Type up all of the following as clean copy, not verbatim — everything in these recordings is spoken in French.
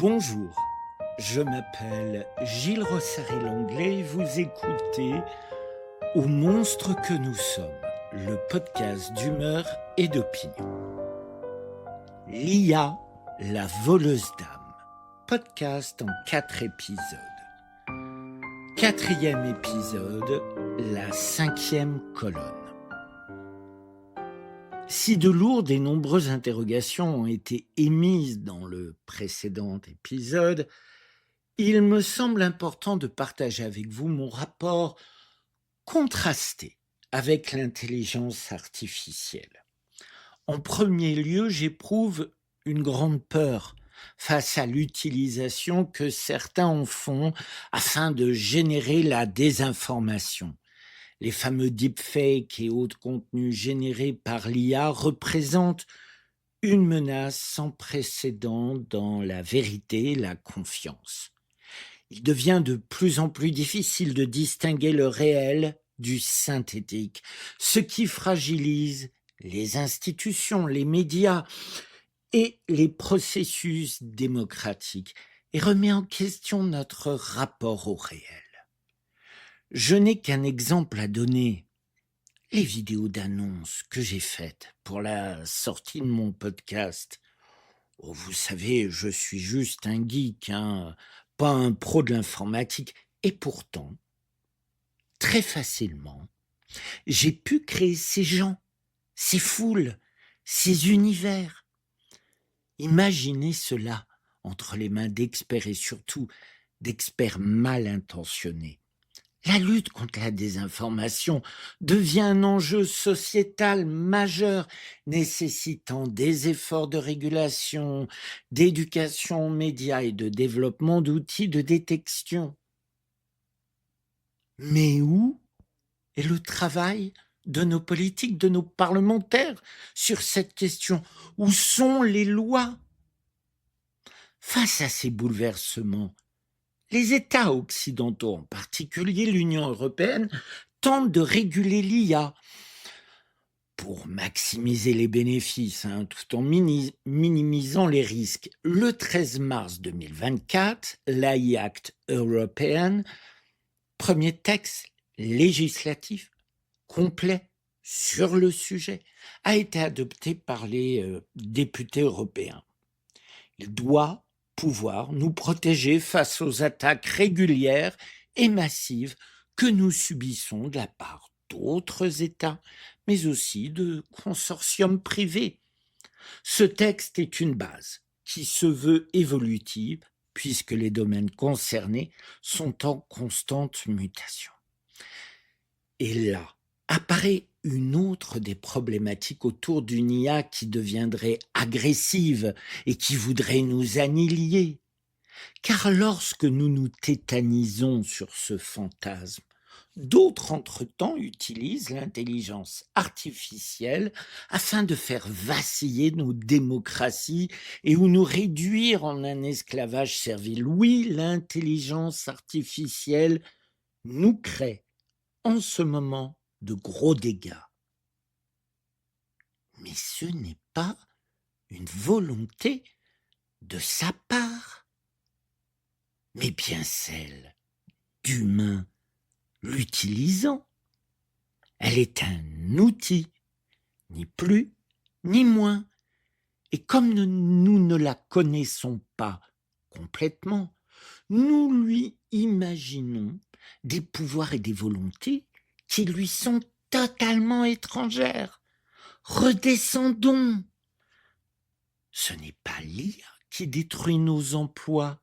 Bonjour, je m'appelle Gilles Rossary-Langlais et vous écoutez Au monstre que nous sommes, le podcast d'humeur et d'opinion. L'IA, la voleuse d'âme, podcast en 4 épisodes. 4e épisode, la 5e colonne. Si de lourdes et nombreuses interrogations ont été émises dans le précédent épisode, il me semble important de partager avec vous mon rapport contrasté avec l'intelligence artificielle. En premier lieu, j'éprouve une grande peur face à l'utilisation que certains en font afin de générer la désinformation. Les fameux deepfakes et autres contenus générés par l'IA représentent une menace sans précédent dans la vérité et la confiance. Il devient de plus en plus difficile de distinguer le réel du synthétique, ce qui fragilise les institutions, les médias et les processus démocratiques et remet en question notre rapport au réel. Je n'ai qu'un exemple à donner. Les vidéos d'annonces que j'ai faites pour la sortie de mon podcast. Oh, vous savez, je suis juste un geek, pas un pro de l'informatique. Et pourtant, très facilement, j'ai pu créer ces gens, ces foules, ces univers. Imaginez cela entre les mains d'experts et surtout d'experts mal intentionnés. La lutte contre la désinformation devient un enjeu sociétal majeur, nécessitant des efforts de régulation, d'éducation aux médias et de développement d'outils de détection. Mais où est le travail de nos politiques, de nos parlementaires sur cette question? Où sont les lois? Face à ces bouleversements, les États occidentaux, en particulier l'Union européenne, tentent de réguler l'IA pour maximiser les bénéfices, tout en minimisant les risques. Le 13 mars 2024, l'AI Act européenne, premier texte législatif complet sur le sujet, a été adopté par les députés européens. Il doit pouvoir nous protéger face aux attaques régulières et massives que nous subissons de la part d'autres États, mais aussi de consortiums privés. Ce texte est une base qui se veut évolutive puisque les domaines concernés sont en constante mutation. Et là apparaît une autre des problématiques autour d'une IA qui deviendrait agressive et qui voudrait nous annihiler. Car lorsque nous nous tétanisons sur ce fantasme, d'autres entre-temps utilisent l'intelligence artificielle afin de faire vaciller nos démocraties et ou nous réduire en un esclavage servile. Oui, l'intelligence artificielle nous crée en ce moment de gros dégâts. Mais ce n'est pas une volonté de sa part, mais bien celle d'humains l'utilisant. Elle est un outil, ni plus ni moins. Et comme nous ne la connaissons pas complètement, nous lui imaginons des pouvoirs et des volontés qui lui sont totalement étrangères. Redescendons. Ce n'est pas l'IA qui détruit nos emplois,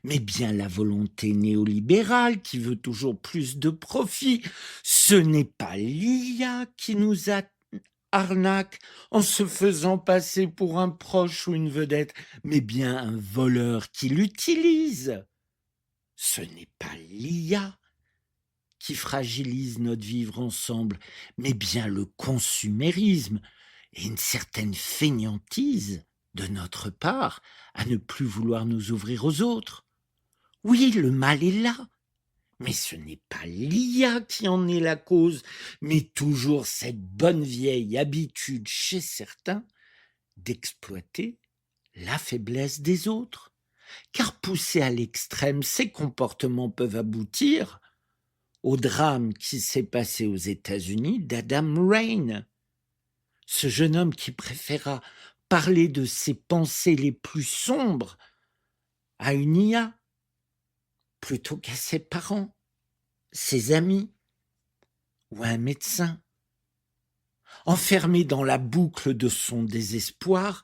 mais bien la volonté néolibérale qui veut toujours plus de profit. Ce n'est pas l'IA qui nous arnaque en se faisant passer pour un proche ou une vedette, mais bien un voleur qui l'utilise. Ce n'est pas l'IA qui fragilise notre vivre ensemble, mais bien le consumérisme et une certaine fainéantise de notre part à ne plus vouloir nous ouvrir aux autres. Oui, le mal est là, mais ce n'est pas l'IA qui en est la cause, mais toujours cette bonne vieille habitude chez certains d'exploiter la faiblesse des autres. car poussés à l'extrême, ces comportements peuvent aboutir au drame qui s'est passé aux États-Unis d'Adam Rain, ce jeune homme qui préféra parler de ses pensées les plus sombres à une IA plutôt qu'à ses parents, ses amis ou à un médecin. Enfermé dans la boucle de son désespoir,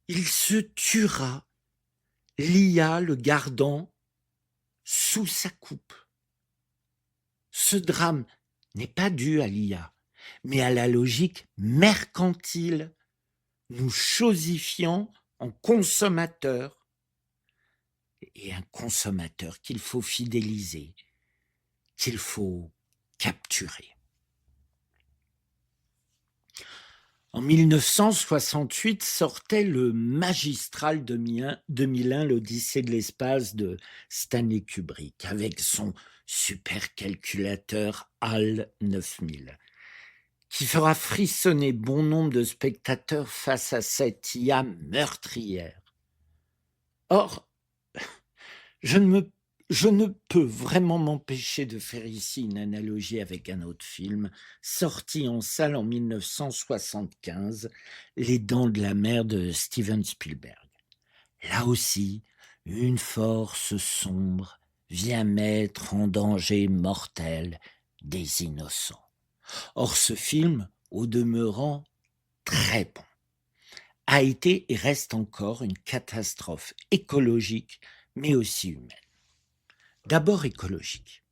il se tuera, l'IA le gardant sous sa coupe. Ce drame n'est pas dû à l'IA, mais à la logique mercantile, nous chosifiant en consommateurs, et un consommateur qu'il faut fidéliser, qu'il faut capturer. En 1968 sortait le magistral 2001, l'Odyssée de l'espace de Stanley Kubrick, avec son supercalculateur HAL 9000, qui fera frissonner bon nombre de spectateurs face à cette IA meurtrière. Or, je ne peux vraiment m'empêcher de faire ici une analogie avec un autre film, sorti en salle en 1975, Les Dents de la Mer de Steven Spielberg. Là aussi, une force sombre vient mettre en danger mortel des innocents. Or, ce film, au demeurant très bon, a été et reste encore une catastrophe écologique, mais aussi humaine. D'abord écologique.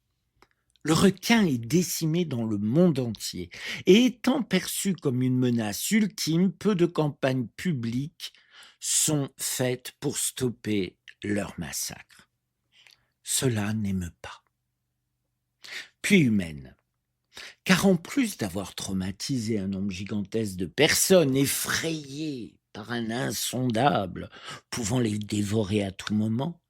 Le requin est décimé dans le monde entier et étant perçu comme une menace ultime, peu de campagnes publiques sont faites pour stopper leur massacre. Cela n'émeut pas. Puis humaine. Car en plus d'avoir traumatisé un nombre gigantesque de personnes effrayées par un insondable pouvant les dévorer à tout moment,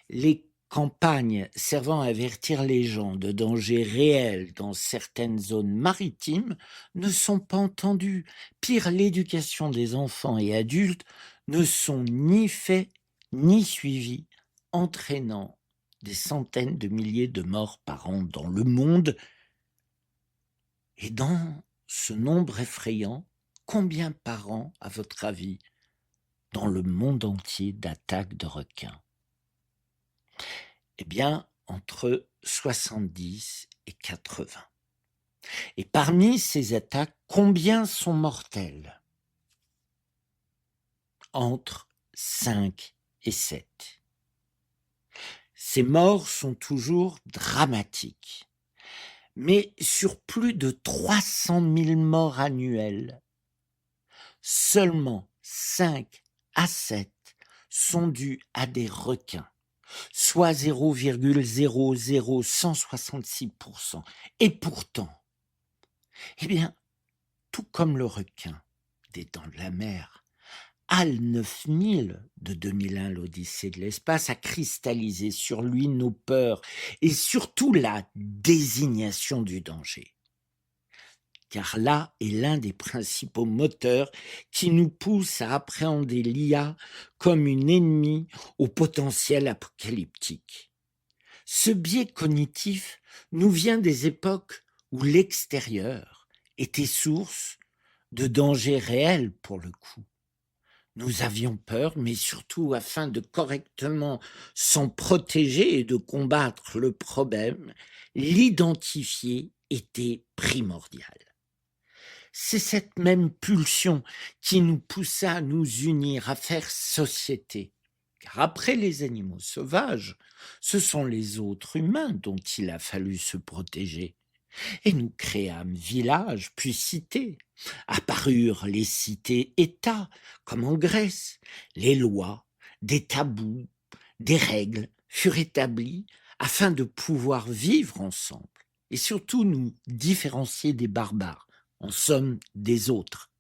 les campagnes servant à avertir les gens de dangers réels dans certaines zones maritimes ne sont pas entendues. Pire, l'éducation des enfants et adultes ne sont ni faits ni suivis, entraînant des centaines de milliers de morts par an dans le monde. Et dans ce nombre effrayant, combien par an, à votre avis, dans le monde entier d'attaques de requins? Eh bien, entre 70 et 80. Et parmi ces attaques, combien sont mortelles? Entre 5 et 7. Ces morts sont toujours dramatiques. Mais sur plus de 300 000 morts annuelles, seulement 5 à 7 sont dus à des requins, soit 0,00166%. Et pourtant, eh bien, tout comme le requin des Dents de la Mer, HAL 9000 de 2001, l'Odyssée de l'espace, a cristallisé sur lui nos peurs et surtout la désignation du danger. Car là est l'un des principaux moteurs qui nous pousse à appréhender l'IA comme une ennemie au potentiel apocalyptique. Ce biais cognitif nous vient des époques où l'extérieur était source de dangers réels pour le coup. Nous avions peur, mais surtout afin de correctement s'en protéger et de combattre le problème, l'identifier était primordial. C'est cette même pulsion qui nous poussa à nous unir, à faire société. Car après les animaux sauvages, ce sont les autres humains dont il a fallu se protéger. Et nous créâmes villages, puis cités. Apparurent les cités-États, comme en Grèce. Les lois, des tabous, des règles furent établies afin de pouvoir vivre ensemble et surtout nous différencier des barbares, en somme des autres.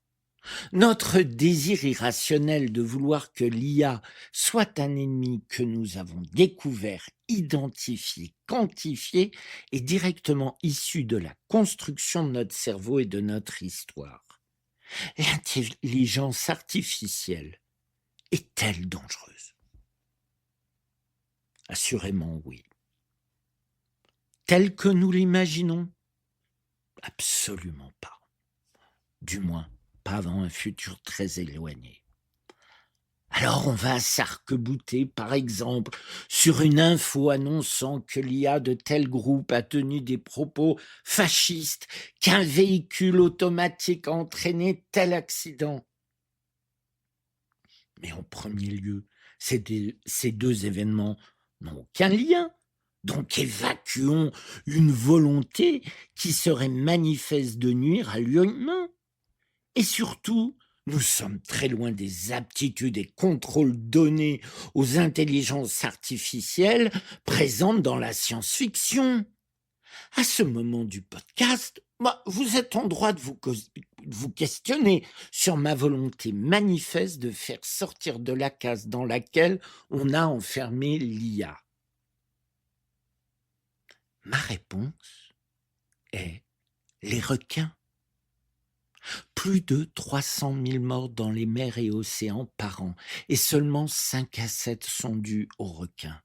Notre désir irrationnel de vouloir que l'IA soit un ennemi que nous avons découvert, identifié, quantifié est directement issu de la construction de notre cerveau et de notre histoire. L'intelligence artificielle est-elle dangereuse? Assurément oui. Tel que nous l'imaginons? Absolument pas. Du moins, pas avant un futur très éloigné. Alors on va s'arc-bouter, par exemple, sur une info annonçant que l'IA de tel groupe a tenu des propos fascistes, qu'un véhicule automatique a entraîné tel accident. Mais en premier lieu, ces deux événements n'ont aucun lien. Donc évacuons une volonté qui serait manifeste de nuire à l'humain. Et surtout, nous sommes très loin des aptitudes et contrôles donnés aux intelligences artificielles présentes dans la science-fiction. À ce moment du podcast, vous êtes en droit de vous questionner sur ma volonté manifeste de faire sortir de la case dans laquelle on a enfermé l'IA. Ma réponse est les requins. Plus de 300 000 morts dans les mers et océans par an, et seulement 5 à 7 sont dus aux requins.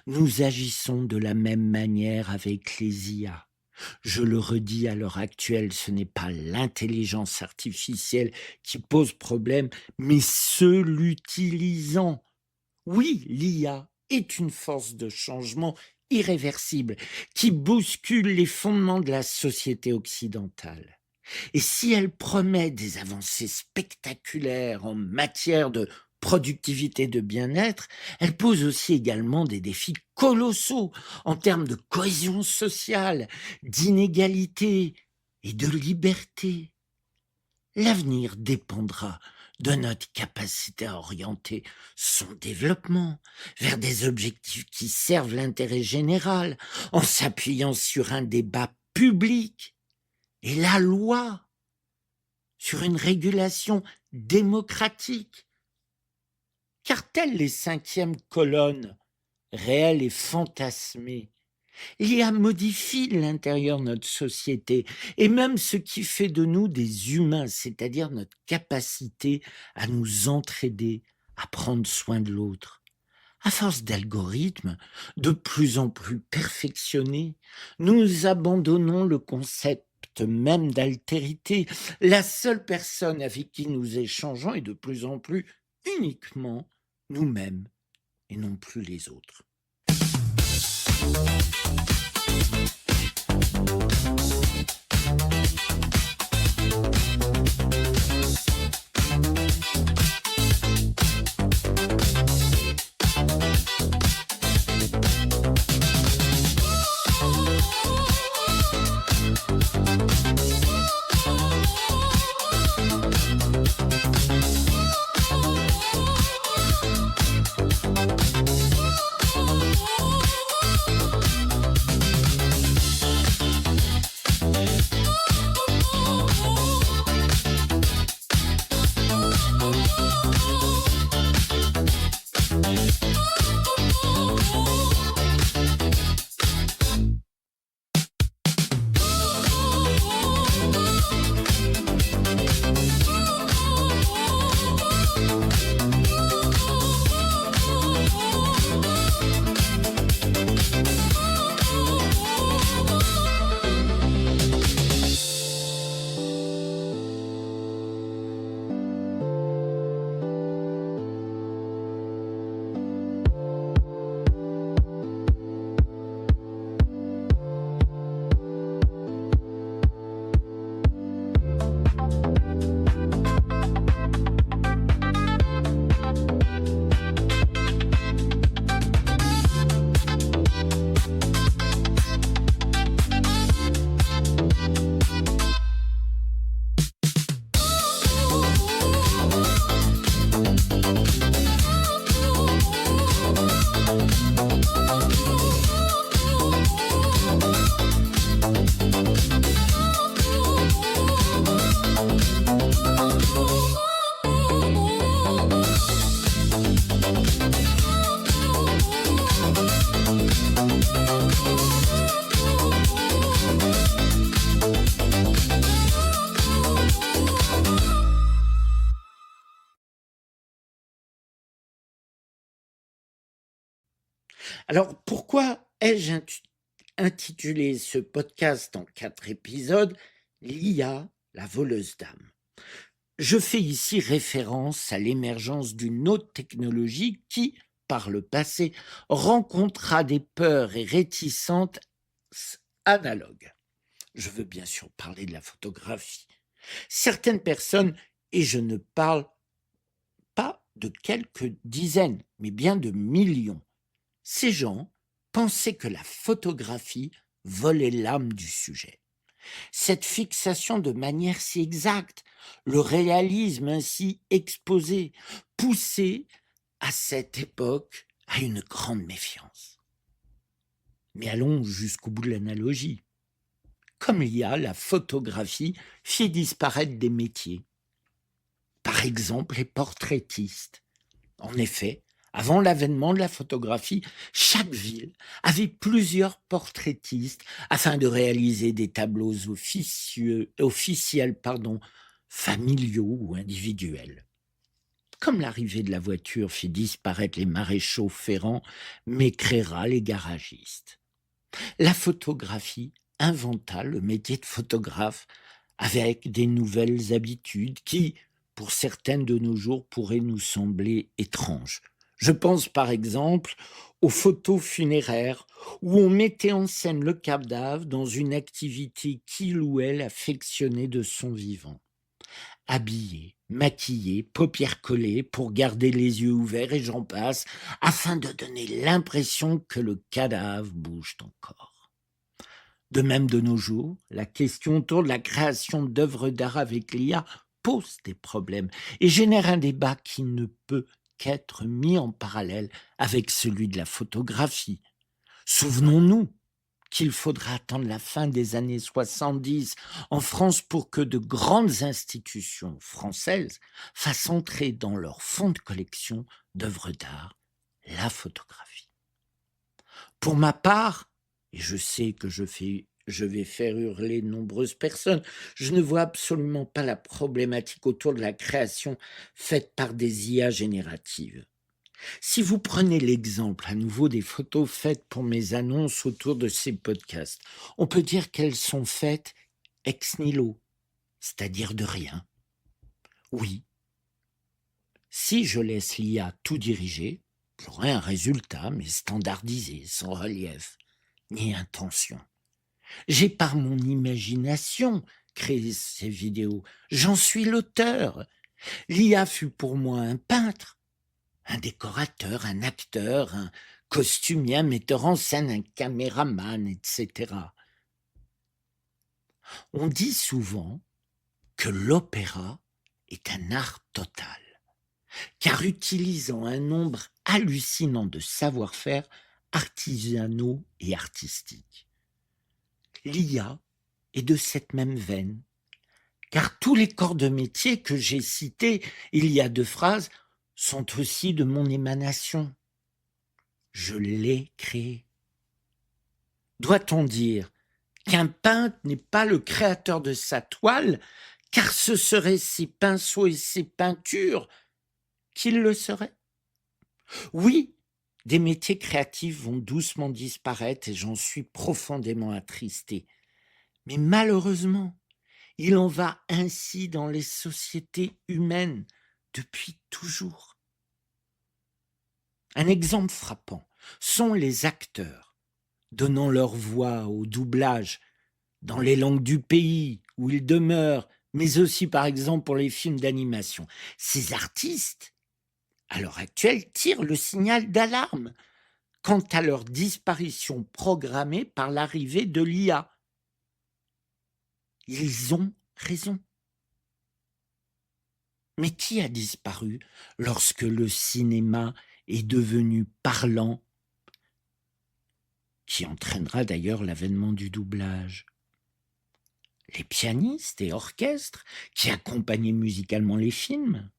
Nous agissons de la même manière avec les IA. Je le redis, à l'heure actuelle, ce n'est pas l'intelligence artificielle qui pose problème, mais ceux l'utilisant. Oui, l'IA est une force de changement irréversible qui bouscule les fondements de la société occidentale. Et si elle promet des avancées spectaculaires en matière de productivité, de bien-être, elle pose aussi également des défis colossaux en termes de cohésion sociale, d'inégalité et de liberté. L'avenir dépendra de notre capacité à orienter son développement vers des objectifs qui servent l'intérêt général, en s'appuyant sur un débat public et la loi, sur une régulation démocratique. Car telles les cinquièmes colonnes, réelles et fantasmées, l'IA modifie l'intérieur de notre société et même ce qui fait de nous des humains, c'est-à-dire notre capacité à nous entraider, à prendre soin de l'autre. À force d'algorithmes de plus en plus perfectionnés, nous abandonnons le concept même d'altérité. La seule personne avec qui nous échangeons est de plus en plus uniquement nous-mêmes et non plus les autres. Alors, pourquoi ai-je intitulé ce podcast en 4 épisodes l'IA, la voleuse d'âme? Je fais ici référence à l'émergence d'une autre technologie qui, par le passé, rencontra des peurs et réticences analogues. Je veux bien sûr parler de la photographie. Certaines personnes, et je ne parle pas de quelques dizaines, mais bien de millions, ces gens pensaient que la photographie volait l'âme du sujet. Cette fixation de manière si exacte, le réalisme ainsi exposé, poussait à cette époque à une grande méfiance. Mais allons jusqu'au bout de l'analogie. Comme l'IA, la photographie fit disparaître des métiers. Par exemple, les portraitistes. En effet, avant l'avènement de la photographie, chaque ville avait plusieurs portraitistes afin de réaliser des tableaux officiels, familiaux ou individuels. Comme l'arrivée de la voiture fit disparaître les maréchaux ferrants, m'écrira les garagistes. La photographie inventa le métier de photographe avec des nouvelles habitudes qui, pour certaines de nos jours, pourraient nous sembler étranges. Je pense par exemple aux photos funéraires où on mettait en scène le cadavre dans une activité qu'il ou elle affectionnait de son vivant. Habillé, maquillé, paupières collées pour garder les yeux ouverts et j'en passe, afin de donner l'impression que le cadavre bouge encore. De même de nos jours, la question autour de la création d'œuvres d'art avec l'IA pose des problèmes et génère un débat qui ne peut qu'être mis en parallèle avec celui de la photographie. Souvenons-nous qu'il faudra attendre la fin des années 70 en France pour que de grandes institutions françaises fassent entrer dans leur fonds de collection d'œuvres d'art la photographie. Pour ma part, et je sais que je vais faire hurler de nombreuses personnes, je ne vois absolument pas la problématique autour de la création faite par des IA génératives. Si vous prenez l'exemple à nouveau des photos faites pour mes annonces autour de ces podcasts, on peut dire qu'elles sont faites ex nihilo, c'est-à-dire de rien. Oui, si je laisse l'IA tout diriger, j'aurai un résultat, mais standardisé, sans relief, ni intention. J'ai par mon imagination créé ces vidéos, j'en suis l'auteur. L'IA fut pour moi un peintre, un décorateur, un acteur, un costumier, un metteur en scène, un caméraman, etc. On dit souvent que l'opéra est un art total, car utilisant un nombre hallucinant de savoir-faire artisanaux et artistiques. L'IA est de cette même veine, car tous les corps de métier que j'ai cités il y a 2 phrases sont aussi de mon émanation. Je l'ai créé. Doit-on dire qu'un peintre n'est pas le créateur de sa toile, car ce seraient ses pinceaux et ses peintures qui le seraient? Oui, des métiers créatifs vont doucement disparaître et j'en suis profondément attristé. Mais malheureusement, il en va ainsi dans les sociétés humaines depuis toujours. Un exemple frappant sont les acteurs donnant leur voix au doublage dans les langues du pays où ils demeurent, mais aussi par exemple pour les films d'animation. Ces artistes, à l'heure actuelle, tirent le signal d'alarme quant à leur disparition programmée par l'arrivée de l'IA. Ils ont raison. Mais qui a disparu lorsque le cinéma est devenu parlant, qui entraînera d'ailleurs l'avènement du doublage? Les pianistes et orchestres qui accompagnaient musicalement les films?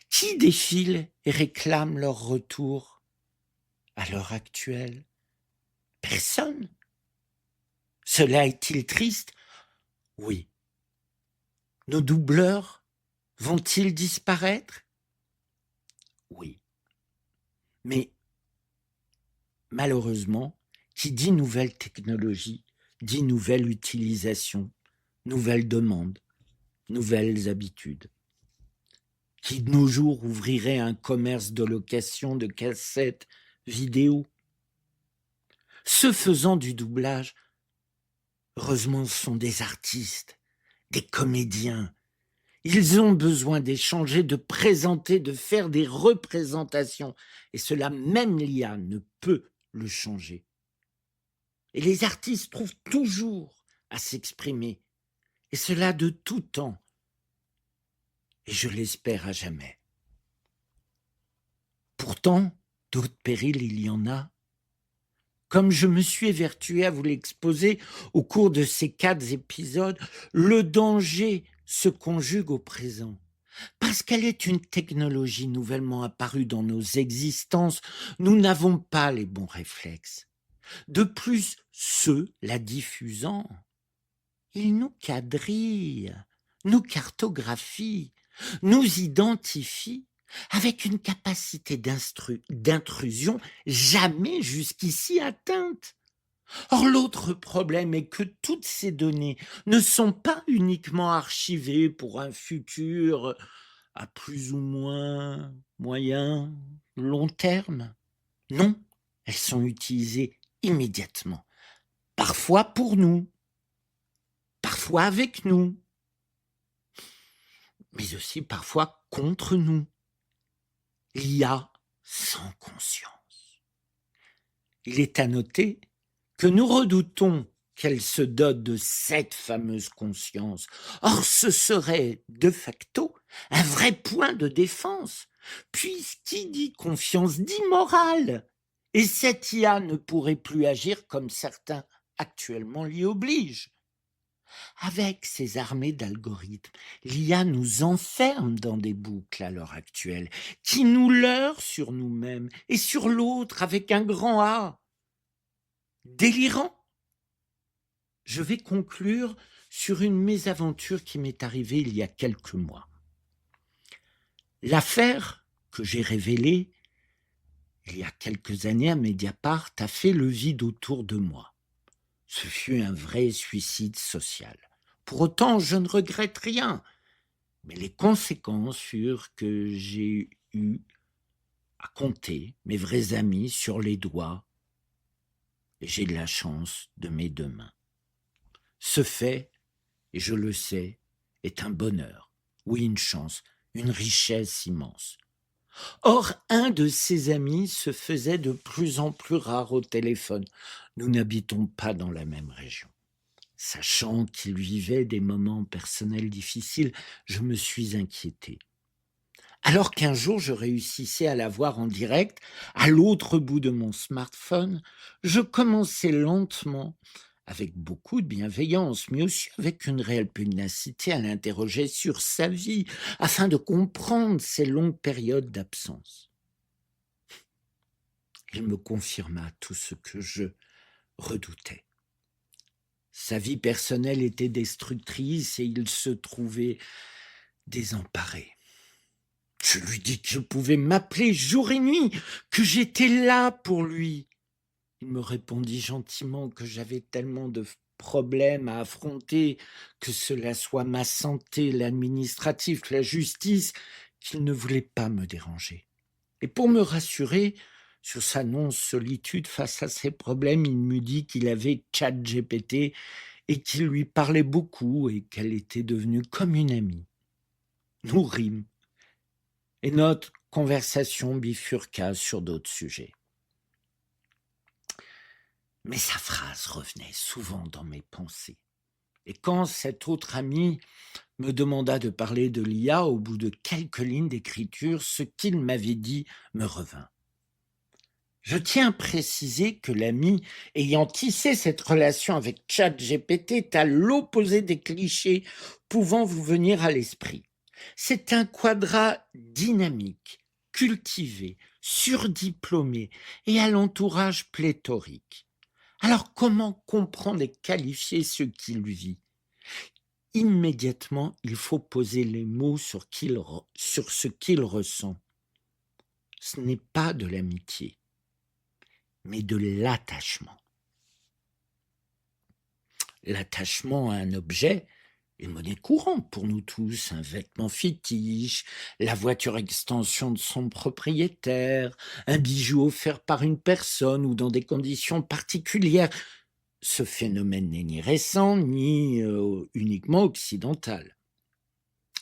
Qui défile et réclame leur retour à l'heure actuelle? Personne. Cela est-il triste? Oui. Nos doubleurs vont-ils disparaître? Oui. Mais Malheureusement, qui dit nouvelle technologie, dit nouvelle utilisation, nouvelles demandes, nouvelles habitudes. Qui de nos jours ouvrirait un commerce de location de cassettes vidéo? Ceux faisant du doublage, heureusement, ce sont des artistes, des comédiens. Ils ont besoin d'échanger, de présenter, de faire des représentations. Et cela, même l'IA ne peut le changer. Et les artistes trouvent toujours à s'exprimer. Et cela de tout temps. Et je l'espère à jamais. Pourtant, d'autres périls, il y en a. Comme je me suis évertué à vous l'exposer au cours de ces 4 épisodes, le danger se conjugue au présent. Parce qu'elle est une technologie nouvellement apparue dans nos existences, nous n'avons pas les bons réflexes. De plus, ceux la diffusant, ils nous quadrillent, nous cartographient, nous identifient avec une capacité d'intrusion jamais jusqu'ici atteinte. Or, l'autre problème est que toutes ces données ne sont pas uniquement archivées pour un futur à plus ou moins moyen, long terme. Non, elles sont utilisées immédiatement. Parfois pour nous, parfois avec nous, mais aussi parfois contre nous. L'IA sans conscience. Il est à noter que nous redoutons qu'elle se dote de cette fameuse conscience. Or, ce serait, de facto, un vrai point de défense, puisqu'il dit confiance dit morale. Et cette IA ne pourrait plus agir comme certains actuellement l'y obligent. Avec ces armées d'algorithmes, l'IA nous enferme dans des boucles à l'heure actuelle, qui nous leurrent sur nous-mêmes et sur l'autre avec un grand A. Délirant. Je vais conclure sur une mésaventure qui m'est arrivée il y a quelques mois. L'affaire que j'ai révélée il y a quelques années à Mediapart a fait le vide autour de moi. Ce fut un vrai suicide social. Pour autant, je ne regrette rien, mais les conséquences furent que j'ai eu à compter mes vrais amis sur les doigts et j'ai de la chance de mes 2 mains. Ce fait, et je le sais, est un bonheur, oui une chance, une richesse immense. Or, un de ses amis se faisait de plus en plus rare au téléphone. Nous n'habitons pas dans la même région. Sachant qu'il vivait des moments personnels difficiles, je me suis inquiété. Alors qu'un jour je réussissais à la voir en direct, à l'autre bout de mon smartphone, je commençais lentement, avec beaucoup de bienveillance, mais aussi avec une réelle pugnacité, à l'interroger sur sa vie, afin de comprendre ses longues périodes d'absence. Il me confirma tout ce que je redoutais. Sa vie personnelle était destructrice et il se trouvait désemparé. Je lui dis que je pouvais m'appeler jour et nuit, que j'étais là pour lui. Il me répondit gentiment que j'avais tellement de problèmes à affronter, que cela soit ma santé, l'administratif, la justice, qu'il ne voulait pas me déranger. Et pour me rassurer sur sa non-solitude face à ses problèmes, il me dit qu'il avait ChatGPT et qu'il lui parlait beaucoup et qu'elle était devenue comme une amie. Nous rîmes. Et notre conversation bifurqua sur d'autres sujets. Mais sa phrase revenait souvent dans mes pensées. Et quand cet autre ami me demanda de parler de l'IA, au bout de quelques lignes d'écriture, ce qu'il m'avait dit me revint. Je tiens à préciser que l'ami ayant tissé cette relation avec ChatGPT est à l'opposé des clichés pouvant vous venir à l'esprit. C'est un quadra dynamique, cultivé, surdiplômé et à l'entourage pléthorique. Alors comment comprendre et qualifier ce qu'il vit? Immédiatement, il faut poser les mots sur ce qu'il ressent. Ce n'est pas de l'amitié. mais de l'attachement. L'attachement à un objet est monnaie courante pour nous tous, un vêtement fétiche, la voiture extension de son propriétaire, un bijou offert par une personne ou dans des conditions particulières. Ce phénomène n'est ni récent ni uniquement occidental.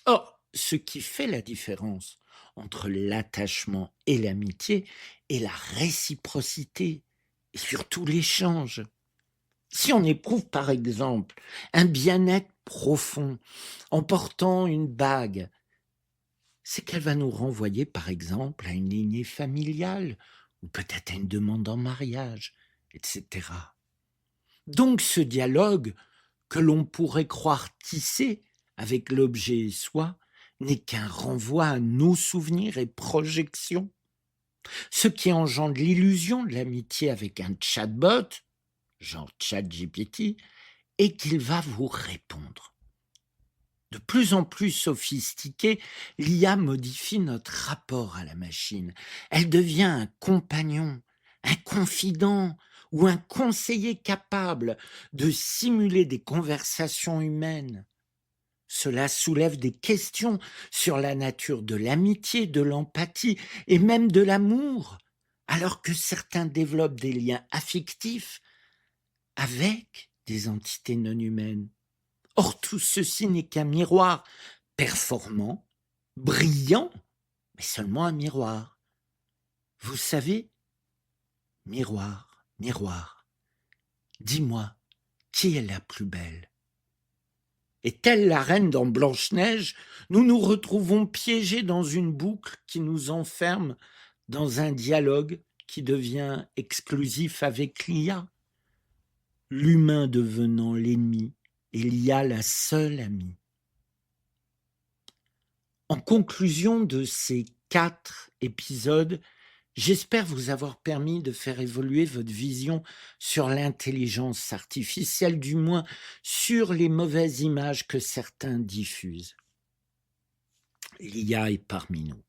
Or, ce qui fait la différence entre l'attachement et l'amitié est la réciprocité et surtout l'échange. Si on éprouve par exemple un bien-être profond en portant une bague, c'est qu'elle va nous renvoyer par exemple à une lignée familiale ou peut-être à une demande en mariage, etc. Donc ce dialogue que l'on pourrait croire tissé avec l'objet et soi n'est qu'un renvoi à nos souvenirs et projections. Ce qui engendre l'illusion de l'amitié avec un chatbot, genre ChatGPT, est qu'il va vous répondre. De plus en plus sophistiquée, l'IA modifie notre rapport à la machine. Elle devient un compagnon, un confident ou un conseiller capable de simuler des conversations humaines. Cela soulève des questions sur la nature de l'amitié, de l'empathie et même de l'amour, alors que certains développent des liens affectifs avec des entités non humaines. Or, tout ceci n'est qu'un miroir performant, brillant, mais seulement un miroir. Vous savez, miroir, miroir, dis-moi, qui est la plus belle ? Et telle la reine dans Blanche-Neige, nous nous retrouvons piégés dans une boucle qui nous enferme dans un dialogue qui devient exclusif avec l'IA, l'humain devenant l'ennemi et l'IA la seule amie. En conclusion de ces 4 épisodes, j'espère vous avoir permis de faire évoluer votre vision sur l'intelligence artificielle, du moins sur les mauvaises images que certains diffusent. L'IA est parmi nous.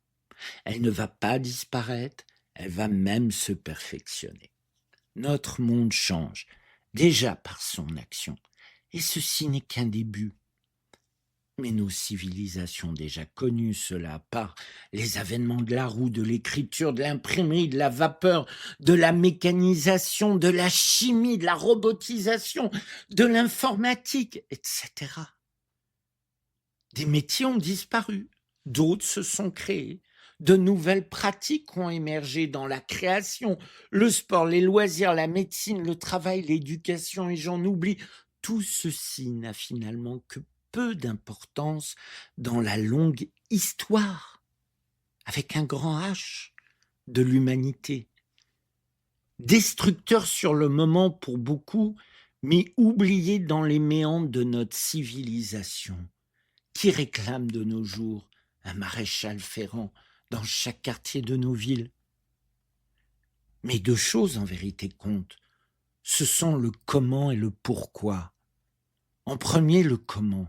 Elle ne va pas disparaître, elle va même se perfectionner. Notre monde change, déjà par son action, et ceci n'est qu'un début. Mais nos civilisations ont déjà connu cela par les avènements de la roue, de l'écriture, de l'imprimerie, de la vapeur, de la mécanisation, de la chimie, de la robotisation, de l'informatique, etc. Des métiers ont disparu, d'autres se sont créés, de nouvelles pratiques ont émergé dans la création, le sport, les loisirs, la médecine, le travail, l'éducation, et j'en oublie. Tout ceci n'a finalement que peu d'importance dans la longue histoire, avec un grand H, de l'humanité. Destructeur sur le moment pour beaucoup, mais oublié dans les méandres de notre civilisation, qui réclame de nos jours un maréchal Ferrand dans chaque quartier de nos villes. Mais 2 choses en vérité comptent. Ce sont le comment et le pourquoi. En premier, le comment.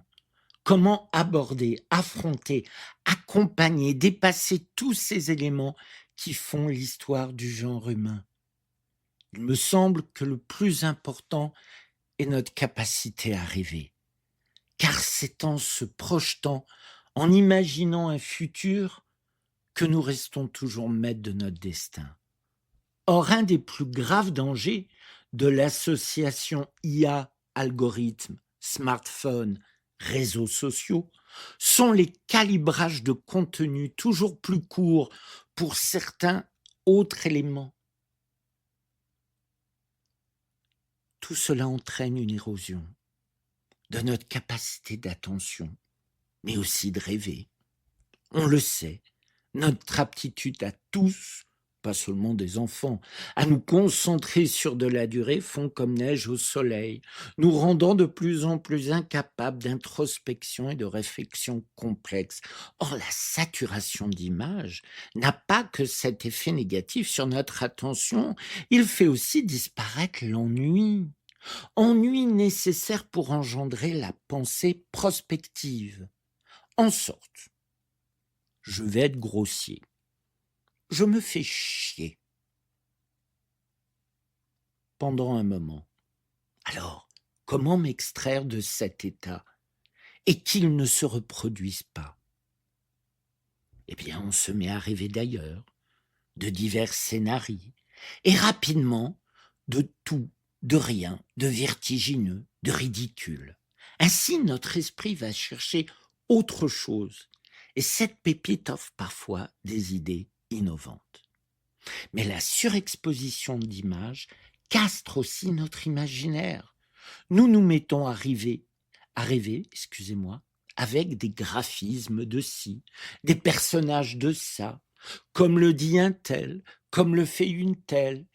Comment aborder, affronter, accompagner, dépasser tous ces éléments qui font l'histoire du genre humain. Il me semble que le plus important est notre capacité à rêver. Car c'est en se projetant, en imaginant un futur, que nous restons toujours maîtres de notre destin. Or, un des plus graves dangers de l'association IA-algorithmes, smartphones, réseaux sociaux, sont les calibrages de contenu toujours plus courts pour certains autres éléments. Tout cela entraîne une érosion de notre capacité d'attention, mais aussi de rêver. On le sait, notre aptitude à tous, pas seulement des enfants, à nous concentrer sur de la durée fond comme neige au soleil, nous rendant de plus en plus incapables d'introspection et de réflexion complexe. Or, la saturation d'images n'a pas que cet effet négatif sur notre attention, il fait aussi disparaître l'ennui. Ennui nécessaire pour engendrer la pensée prospective. En sorte, je vais être grossier. Je me fais chier. pendant un moment. Alors, comment m'extraire de cet état et qu'il ne se reproduise pas? Eh bien, on se met à rêver d'ailleurs, de divers scénarios, et rapidement, de tout, de rien, de vertigineux, de ridicule. Ainsi, notre esprit va chercher autre chose, et cette pépite offre parfois des idées innovantes. Mais la surexposition d'images castre aussi notre imaginaire. Nous nous mettons à rêver, avec des graphismes de ci, des personnages de ça, comme le dit un tel, comme le fait une telle.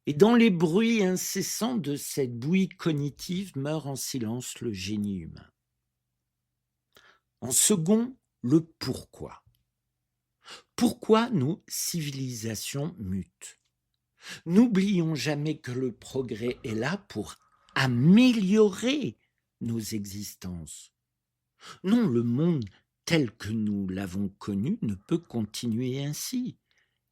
Et dans les bruits incessants de cette bouillie cognitive meurt en silence le génie humain. En second, le pourquoi. Pourquoi nos civilisations mutent? N'oublions jamais que le progrès est là pour améliorer nos existences. Non, le monde tel que nous l'avons connu ne peut continuer ainsi.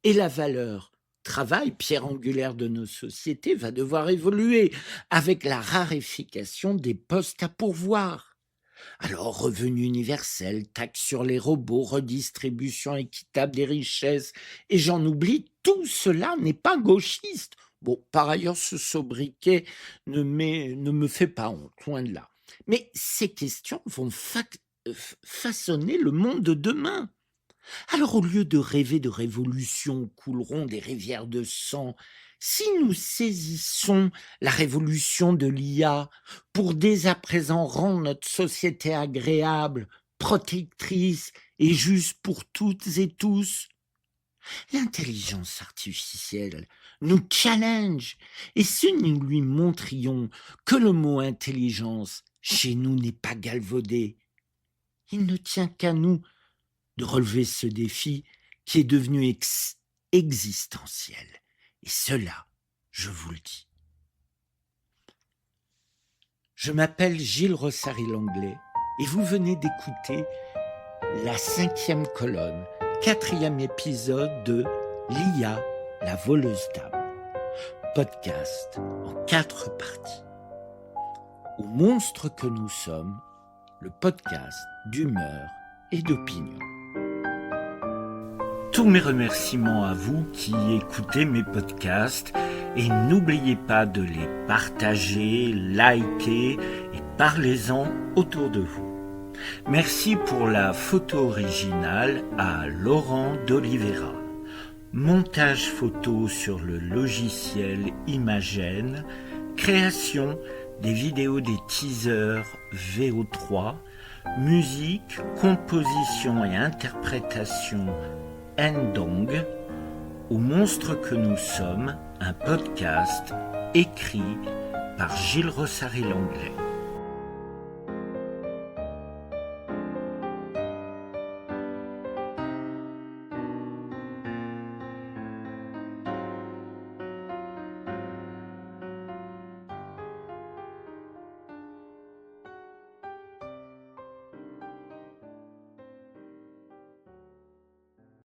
Et la valeur travail, pierre angulaire de nos sociétés, va devoir évoluer avec la raréfaction des postes à pourvoir. Alors, revenu universel, taxe sur les robots, redistribution équitable des richesses, et j'en oublie, tout cela n'est pas gauchiste. Bon, par ailleurs, ce sobriquet ne me fait pas honte, loin de là. Mais ces questions vont façonner le monde de demain. Alors, au lieu de rêver de révolution où couleront des rivières de sang, si nous saisissons la révolution de l'IA pour dès à présent rendre notre société agréable, protectrice et juste pour toutes et tous, l'intelligence artificielle nous challenge, et si nous lui montrions que le mot intelligence chez nous n'est pas galvaudé, il ne tient qu'à nous de relever ce défi qui est devenu existentiel. Et cela, je vous le dis. Je m'appelle Gilles Rossary-Langlais et vous venez d'écouter la 5e colonne, 4e épisode de l'IA, la voleuse d'âme. Podcast en 4 parties. Au monstre que nous sommes, le podcast d'humeur et d'opinion. Tous mes remerciements à vous qui écoutez mes podcasts et n'oubliez pas de les partager, liker et parlez-en autour de vous. Merci pour la photo originale à Laurent d'Oliveira. Montage photo sur le logiciel Imagen, création des vidéos des teasers VO3, musique, composition et interprétation Ndong, Au monstre que nous sommes, un podcast écrit par Gilles Rossary-Langlais.